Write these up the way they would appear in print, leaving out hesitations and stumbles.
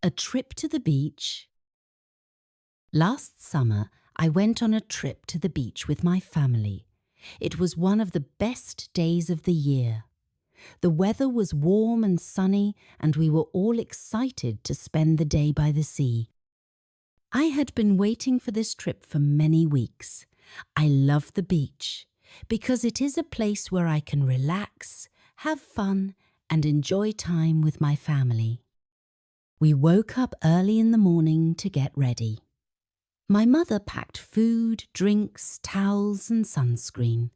A trip to the beach. Last summer, I went on a trip to the beach with my family. It was one of the best days of the year. The weather was warm and sunny, and we were all excited to spend the day by the sea. I had been waiting for this trip for many weeks. I love the beach because it is a place where I can relax, have fun, and enjoy time with my family. We woke up early in the morning to get ready. My mother packed food, drinks, towels, and sunscreen.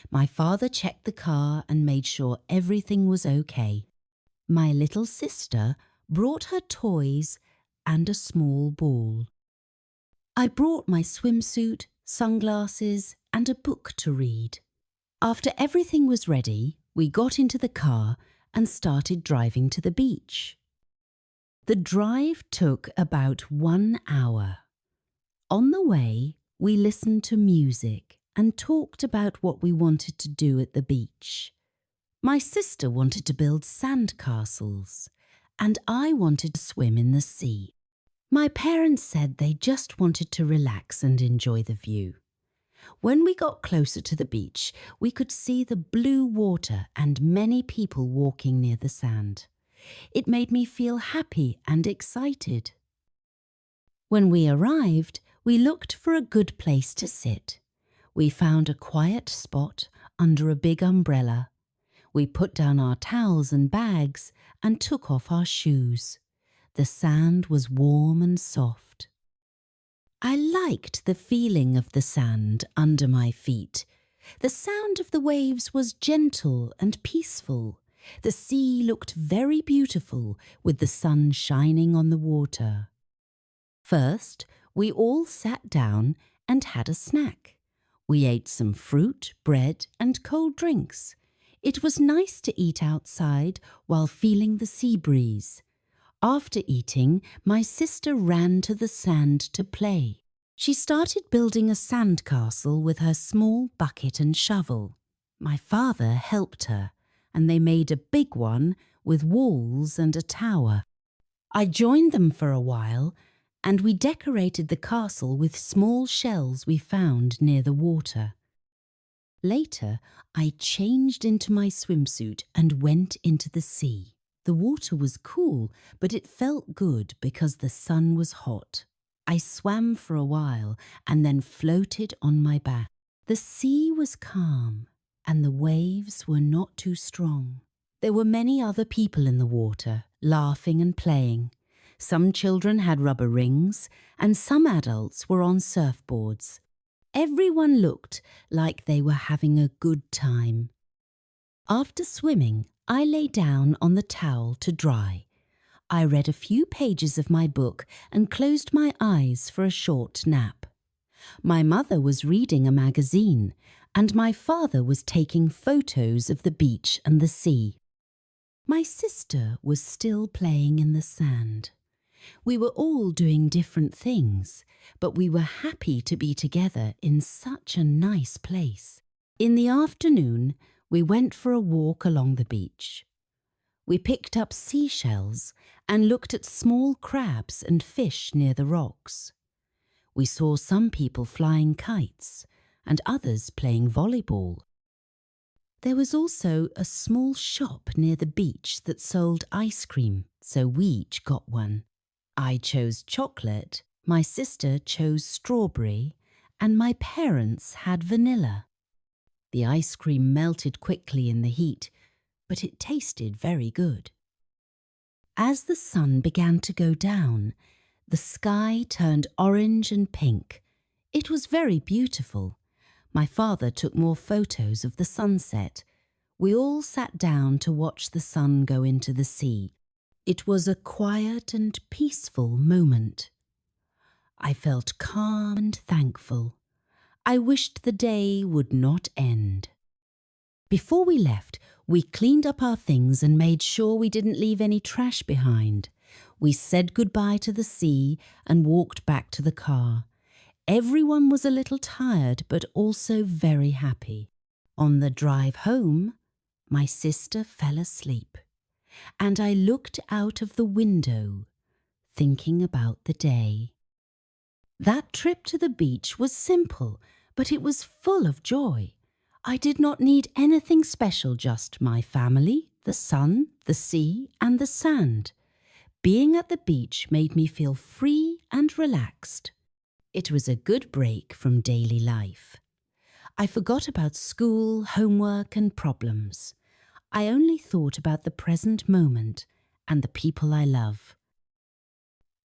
My father checked the car and made sure everything was okay. My little sister brought her toys and a small ball. I brought my swimsuit, sunglasses, and a book to read. After everything was ready, we got into the car and started driving to the beach. The drive took about 1 hour. On the way, we listened to music and talked about what we wanted to do at the beach. My sister wanted to build sand castles, and I wanted to swim in the sea. My parents said they just wanted to relax and enjoy the view. When we got closer to the beach, we could see the blue water and many people walking near the sand. It made me feel happy and excited. When we arrived, we looked for a good place to sit. We found a quiet spot under a big umbrella. We put down our towels and bags and took off our shoes. The sand was warm and soft. I liked the feeling of the sand under my feet. The sound of the waves was gentle and peaceful. The sea looked very beautiful with the sun shining on the water. First, we all sat down and had a snack. We ate some fruit, bread, and cold drinks. It was nice to eat outside while feeling the sea breeze. After eating, my sister ran to the sand to play. She started building a sand castle with her small bucket and shovel. My father helped her, and they made a big one with walls and a tower. I joined them for a while, and we decorated the castle with small shells we found near the water. Later, I changed into my swimsuit and went into the sea. The water was cool, but it felt good because the sun was hot. I swam for a while and then floated on my back. The sea was calm and the waves were not too strong. There were many other people in the water, laughing and playing. Some children had rubber rings and some adults were on surfboards. Everyone looked like they were having a good time. After swimming, I lay down on the towel to dry. I read a few pages of my book and closed my eyes for a short nap. My mother was reading a magazine, and my father was taking photos of the beach and the sea. My sister was still playing in the sand. We were all doing different things, but we were happy to be together in such a nice place. In the afternoon, we went for a walk along the beach. We picked up seashells and looked at small crabs and fish near the rocks. We saw some people flying kites and others playing volleyball. There was also a small shop near the beach that sold ice cream, so we each got one. I chose chocolate, my sister chose strawberry, and my parents had vanilla. The ice cream melted quickly in the heat, but it tasted very good. As the sun began to go down, the sky turned orange and pink. It was very beautiful. My father took more photos of the sunset. We all sat down to watch the sun go into the sea. It was a quiet and peaceful moment. I felt calm and thankful. I wished the day would not end. Before we left, we cleaned up our things and made sure we didn't leave any trash behind. We said goodbye to the sea and walked back to the car. Everyone was a little tired, but also very happy. On the drive home, my sister fell asleep, and I looked out of the window, thinking about the day. That trip to the beach was simple, but it was full of joy. I did not need anything special, just my family, the sun, the sea, and the sand. Being at the beach made me feel free and relaxed. It was a good break from daily life. I forgot about school, homework, and problems. I only thought about the present moment and the people I love.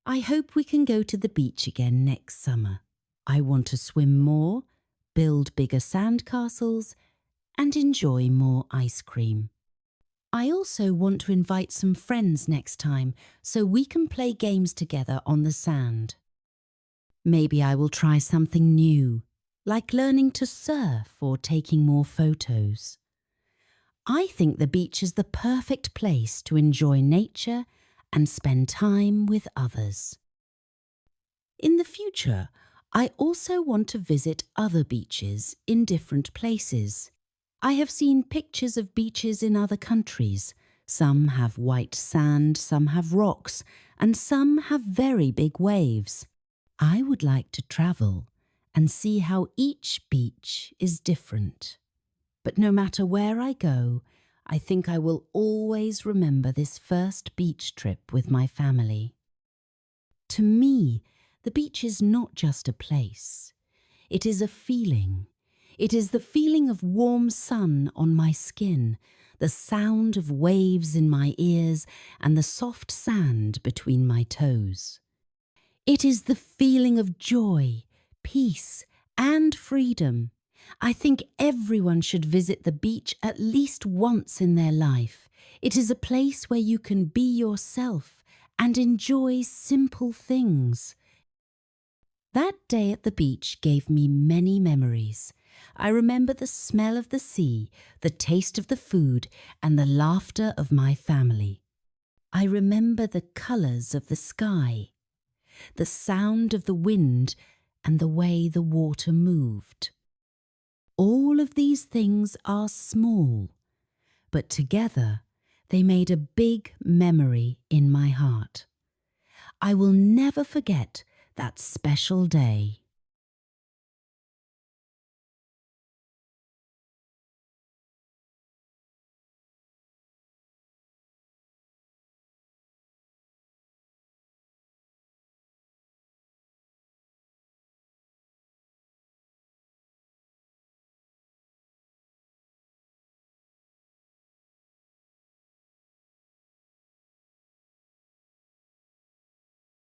I hope we can go to the beach again next summer. I want to swim more, build bigger sand castles, and enjoy more ice cream. I also want to invite some friends next time so we can play games together on the sand. Maybe I will try something new, like learning to surf or taking more photos. I think the beach is the perfect place to enjoy nature and spend time with others. In the future, I also want to visit other beaches in different places. I have seen pictures of beaches in other countries. Some have white sand, some have rocks, and some have very big waves. I would like to travel and see how each beach is different. But no matter where I go, I think I will always remember this first beach trip with my family. To me, the beach is not just a place. It is a feeling. It is the feeling of warm sun on my skin, the sound of waves in my ears, and the soft sand between my toes. It is the feeling of joy, peace, and freedom. I think everyone should visit the beach at least once in their life. It is a place where you can be yourself and enjoy simple things. That day at the beach gave me many memories. I remember the smell of the sea, the taste of the food, and the laughter of my family. I remember the colours of the sky, the sound of the wind, and the way the water moved. All of these things are small, but together they made a big memory in my heart. I will never forget that special day.